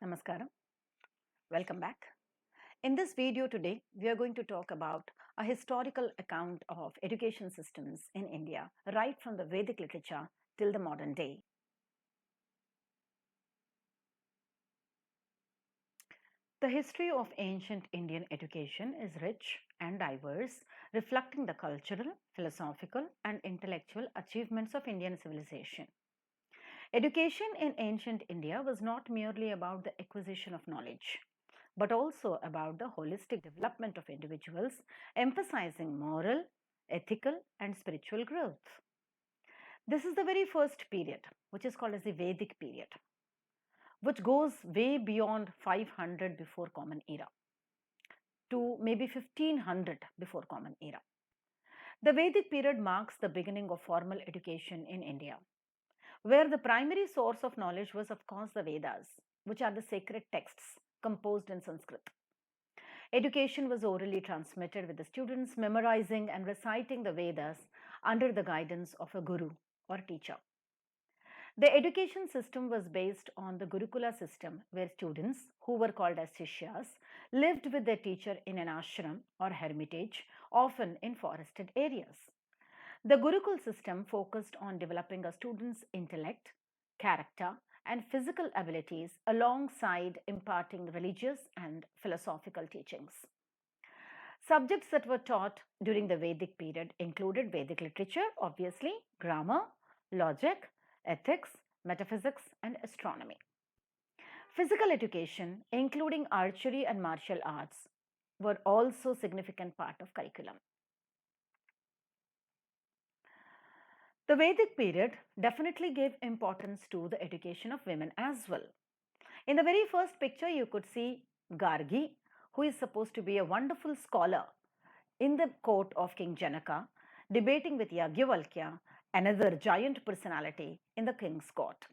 Namaskaram. Welcome back. In this video today, we are going to talk about a historical account of education systems in India, right from the Vedic literature till the modern day. The history of ancient Indian education is rich and diverse, reflecting the cultural, philosophical, and intellectual achievements of Indian civilization. Education in ancient India was not merely about the acquisition of knowledge, but also about the holistic development of individuals, emphasizing moral, ethical, and spiritual growth. This is the very first period, which is called as the Vedic period, which goes way beyond 500 before Common Era to maybe 1500 before Common Era. The Vedic period marks the beginning of formal education in India, where the primary source of knowledge was, of course, the Vedas, which are the sacred texts composed in Sanskrit. Education was orally transmitted, with the students memorizing and reciting the Vedas under the guidance of a guru or teacher. The education system was based on the Gurukula system, where students, who were called as Shishyas, lived with their teacher in an ashram or hermitage, often in forested areas. The Gurukul system focused on developing a student's intellect, character, and physical abilities alongside imparting religious and philosophical teachings. Subjects that were taught during the Vedic period included Vedic literature, obviously, grammar, logic, ethics, metaphysics, and astronomy. Physical education, including archery and martial arts, were also significant part of curriculum. The Vedic period definitely gave importance to the education of women as well. In the very first picture, you could see Gargi, who is supposed to be a wonderful scholar in the court of King Janaka, debating with Yagyavalkya, another giant personality in the king's court.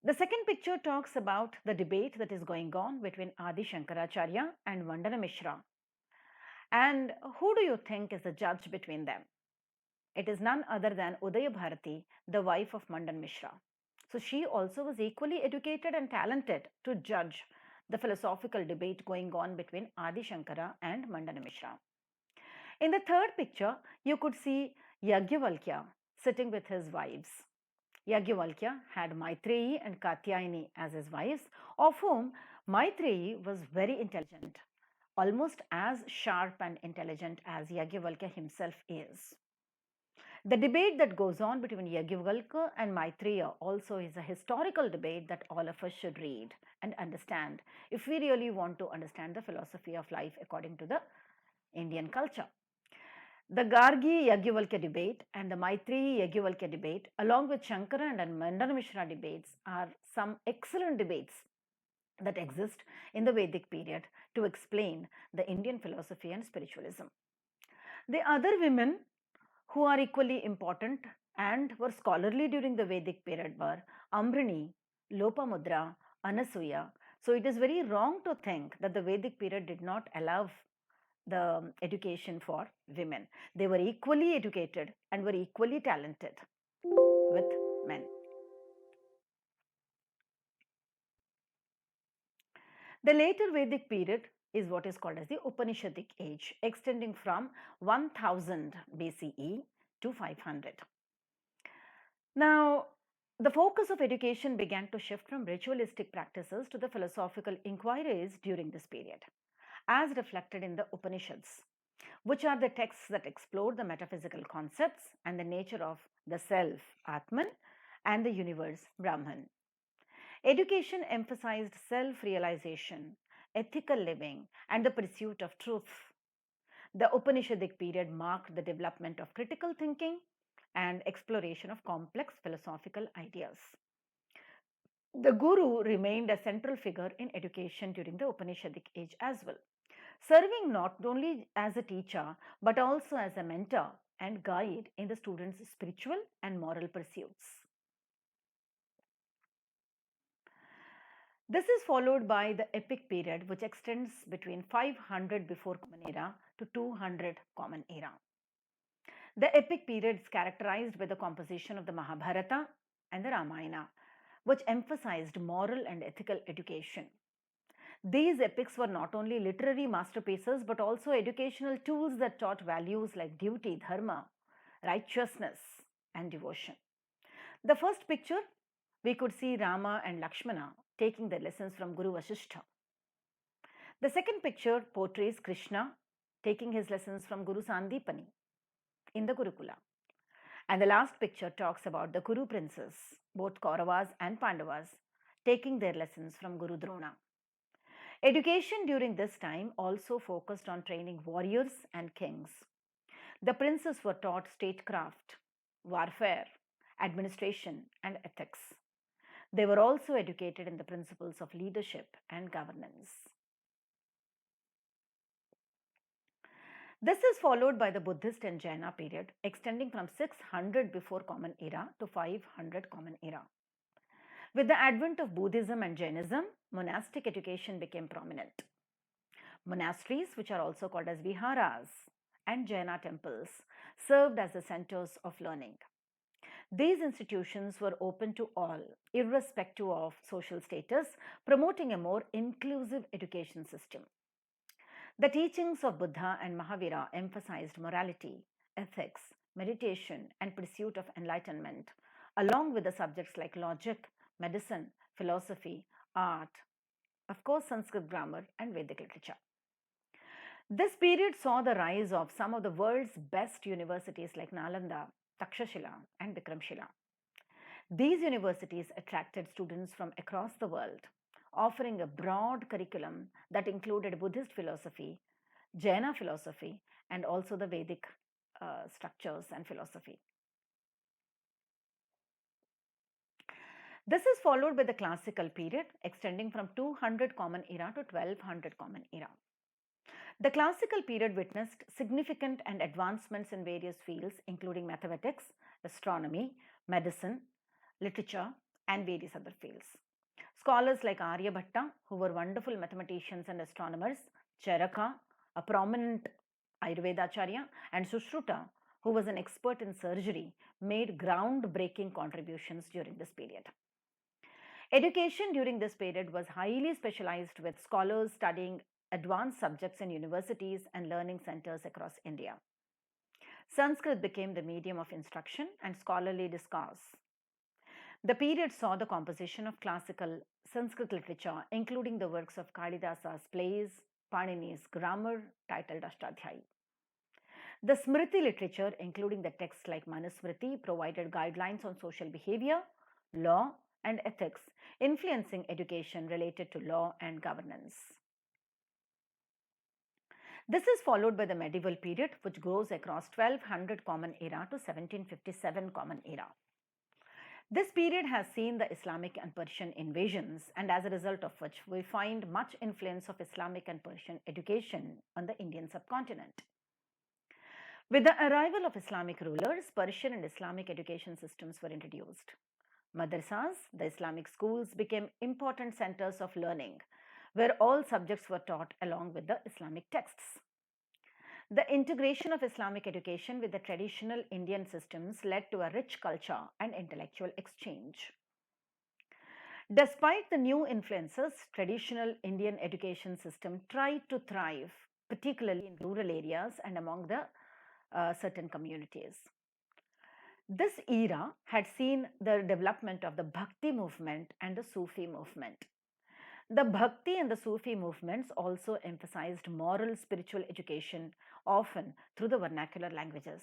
The second picture talks about the debate that is going on between Adi Shankaracharya and Vandana Mishra. And who do you think is the judge between them? It is none other than Udaya Bharati, the wife of Mandan Mishra. So she also was equally educated and talented to judge the philosophical debate going on between Adi Shankara and Mandana Mishra. In the third picture, you could see Yagyavalkya sitting with his wives. Yagyavalkya had Maitreyi and Katyayani as his wives, of whom Maitreyi was very intelligent, almost as sharp and intelligent as Yagyavalkya himself is. The debate that goes on between Yagyavalkya and Maitreya also is a historical debate that all of us should read and understand if we really want to understand the philosophy of life according to the Indian culture. The Gargi Yagyavalkya debate and the Maitreyi Yagyavalkya debate, along with Shankara and Mandana Mishra debates, are some excellent debates that exist in the Vedic period to explain the Indian philosophy and spiritualism. The other women who are equally important and were scholarly during the Vedic period were Amrani, Lopamudra, Anasuya. So it is very wrong to think that the Vedic period did not allow the education for women. They were equally educated and were equally talented with men. The later Vedic period is what is called as the Upanishadic age, extending from 1000 BCE to 500. Now, the focus of education began to shift from ritualistic practices to the philosophical inquiries during this period, as reflected in the Upanishads, which are the texts that explore the metaphysical concepts and the nature of the self, Atman, and the universe, Brahman. Education emphasized self realization, ethical living, and the pursuit of truth. The Upanishadic period marked the development of critical thinking and exploration of complex philosophical ideas. The Guru remained a central figure in education during the Upanishadic age as well, serving not only as a teacher but also as a mentor and guide in the students' spiritual and moral pursuits. This is followed by the epic period, which extends between 500 before Common Era to 200 Common Era. The epic period is characterized by the composition of the Mahabharata and the Ramayana, which emphasized moral and ethical education. These epics were not only literary masterpieces but also educational tools that taught values like duty, dharma, righteousness, and devotion. The first picture, we could see Rama and Lakshmana taking their lessons from Guru Vasishtha. The second picture portrays Krishna taking his lessons from Guru Sandipani in the Gurukula. And the last picture talks about the Kuru princes, both Kauravas and Pandavas, taking their lessons from Guru Drona. Education during this time also focused on training warriors and kings. The princes were taught statecraft, warfare, administration, and ethics. They were also educated in the principles of leadership and governance. This is followed by the Buddhist and Jaina period, extending from 600 before Common Era to 500 Common Era. With the advent of Buddhism and Jainism, monastic education became prominent. Monasteries, which are also called as viharas, and Jaina temples served as the centers of learning. These institutions were open to all, irrespective of social status, promoting a more inclusive education system. The teachings of Buddha and Mahavira emphasized morality, ethics, meditation, and pursuit of enlightenment, along with the subjects like logic, medicine, philosophy, art, of course, Sanskrit grammar, and Vedic literature. This period saw the rise of some of the world's best universities like Nalanda, Takshashila, and Bikramshila. These universities attracted students from across the world, offering a broad curriculum that included Buddhist philosophy, Jaina philosophy, and also the Vedic structures and philosophy. This is followed by the classical period, extending from 200 Common Era to 1200 Common Era. The classical period witnessed significant and advancements in various fields, including mathematics, astronomy, medicine, literature, and various other fields. Scholars like Aryabhatta, who were wonderful mathematicians and astronomers, Charaka, a prominent Ayurvedacharya, and Sushruta, who was an expert in surgery, made groundbreaking contributions during this period. Education during this period was highly specialized, with scholars studying advanced subjects in universities and learning centers across India. Sanskrit became the medium of instruction and scholarly discourse. The period saw the composition of classical Sanskrit literature, including the works of Kalidasa's plays, Panini's grammar titled Ashtadhyayi. The Smriti literature, including the texts like Manusmriti, provided guidelines on social behavior, law, and ethics, influencing education related to law and governance. This is followed by the medieval period, which goes across 1200 Common Era to 1757 Common Era. This period has seen the Islamic and Persian invasions, and as a result of which, we find much influence of Islamic and Persian education on the Indian subcontinent. With the arrival of Islamic rulers, Persian and Islamic education systems were introduced. Madrasas, the Islamic schools, became important centers of learning, where all subjects were taught along with the Islamic texts. The integration of Islamic education with the traditional Indian systems led to a rich culture and intellectual exchange. Despite the new influences, traditional Indian education system tried to thrive, particularly in rural areas and among the certain communities. This era had seen the development of the Bhakti movement and the Sufi movement. The Bhakti and the Sufi movements also emphasized moral spiritual education, often through the vernacular languages.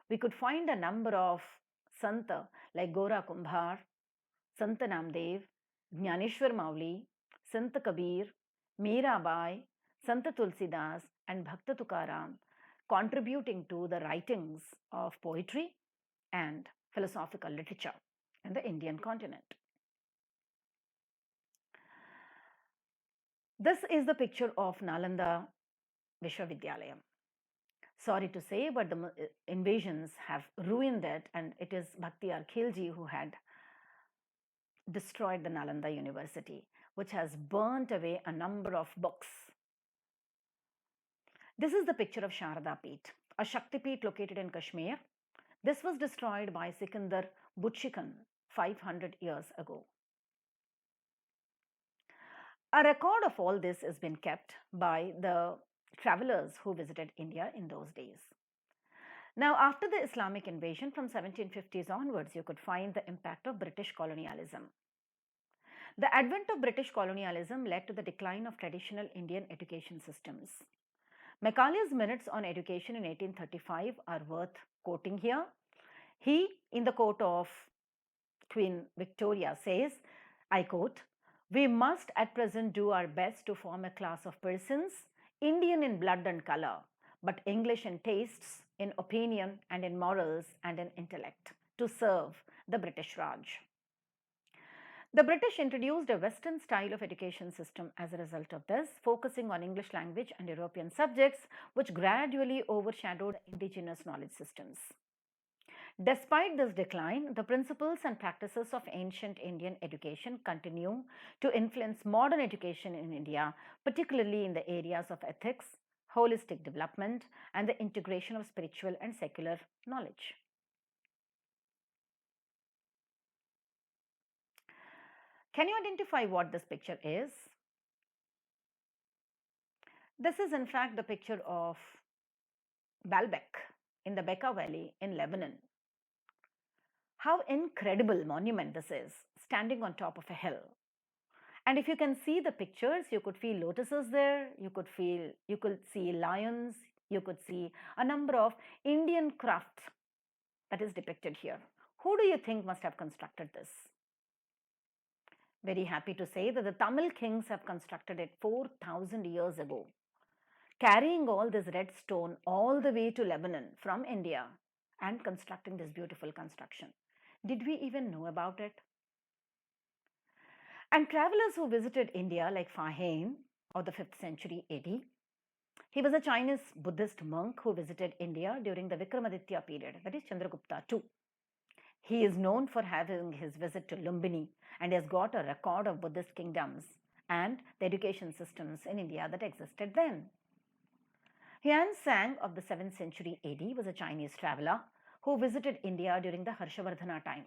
We could find a number of Santa like Gora Kumbhar, Santa Namdev, Jnaneshwar Mauli, Santa Kabir, Mirabai, Santa Tulsidas, and Bhakta Tukaram contributing to the writings of poetry and philosophical literature in the Indian continent. This is the picture of Nalanda Vishwavidyalaya. Sorry to say, but the invasions have ruined it, and it is Bhaktiar Khilji who had destroyed the Nalanda University, which has burnt away a number of books. This is the picture of Sharada Peeth, a Shakti Peeth located in Kashmir. This was destroyed by Sikandar Butshikan 500 years ago. A record of all this has been kept by the travelers who visited India in those days. Now, after the Islamic invasion from 1750s onwards, you could find the impact of British colonialism. The advent of British colonialism led to the decline of traditional Indian education systems. Macaulay's Minutes on Education in 1835 are worth quoting here. He, in the court of Queen Victoria, says, I quote, "We must at present do our best to form a class of persons, Indian in blood and color, but English in tastes, in opinion, and in morals, and in intellect, to serve the British Raj." The British introduced a Western style of education system as a result of this, focusing on English language and European subjects, which gradually overshadowed indigenous knowledge systems. Despite this decline, the principles and practices of ancient Indian education continue to influence modern education in India, particularly in the areas of ethics, holistic development, and the integration of spiritual and secular knowledge. Can you identify what this picture is? This is in fact the picture of Baalbek in the Bekaa Valley in Lebanon. How incredible monument this is, standing on top of a hill. And if you can see the pictures, you could feel lotuses there, you could see lions, you could see a number of Indian crafts that is depicted here. Who do you think must have constructed this? Very happy to say that the Tamil kings have constructed it 4,000 years ago, carrying all this red stone all the way to Lebanon from India and constructing this beautiful construction. Did we even know about it? And travelers who visited India, like Fa Hien of the 5th century AD, he was a Chinese Buddhist monk who visited India during the Vikramaditya period, that is Chandragupta II. He is known for having his visit to Lumbini and has got a record of Buddhist kingdoms and the education systems in India that existed then. Huan Sang of the 7th century AD was a Chinese traveler who visited India during the Harshavardhana time.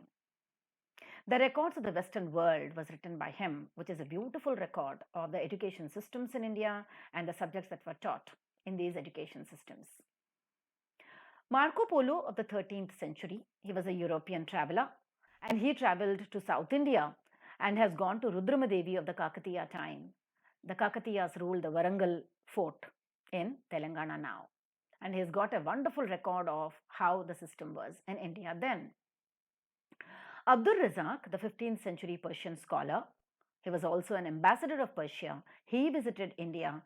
The records of the Western world was written by him, which is a beautiful record of the education systems in India and the subjects that were taught in these education systems. Marco Polo of the 13th century, he was a European traveler and he traveled to South India and has gone to Rudramadevi of the Kakatiya time. The Kakatiyas ruled the Warangal fort in Telangana now. And he's got a wonderful record of how the system was in India then. Abdur Razak, the 15th century Persian scholar, he was also an ambassador of Persia. He visited India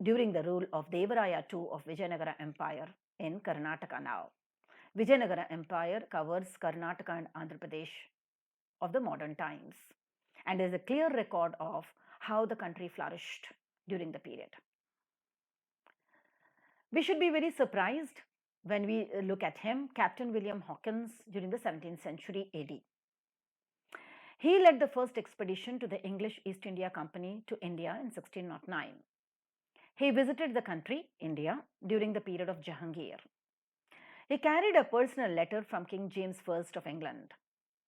during the rule of Devaraya II of Vijayanagara Empire in Karnataka now. Vijayanagara Empire covers Karnataka and Andhra Pradesh of the modern times, and there is a clear record of how the country flourished during the period. We should be very surprised when we look at him, Captain William Hawkins, during the 17th century AD. He led the first expedition to the English East India Company to India in 1609. He visited the country, India, during the period of Jahangir. He carried a personal letter from King James I of England.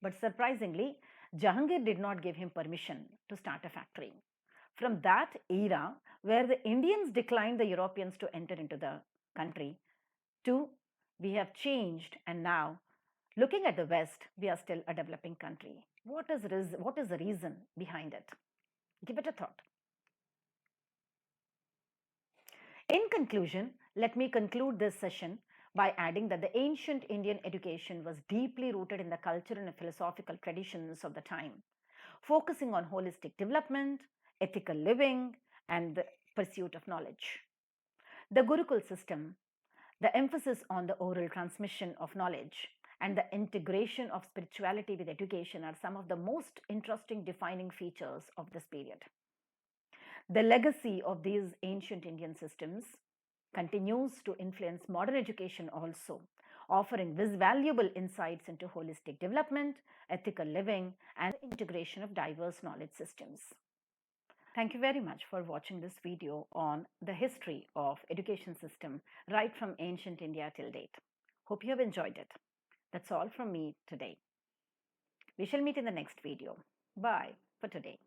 But surprisingly, Jahangir did not give him permission to start a factory. From that era, where the Indians declined the Europeans to enter into the country, to we have changed, and now, looking at the West, we are still a developing country. What is the reason behind it? Give it a thought. In conclusion, let me conclude this session by adding that the ancient Indian education was deeply rooted in the cultural and philosophical traditions of the time, focusing on holistic development, ethical living, and the pursuit of knowledge. The Gurukul system, the emphasis on the oral transmission of knowledge, and the integration of spirituality with education are some of the most interesting defining features of this period. The legacy of these ancient Indian systems continues to influence modern education also, offering valuable insights into holistic development, ethical living, and integration of diverse knowledge systems. Thank you very much for watching this video on the history of education system right from ancient India till date. Hope you have enjoyed it. That's all from me today. We shall meet in the next video. Bye for today.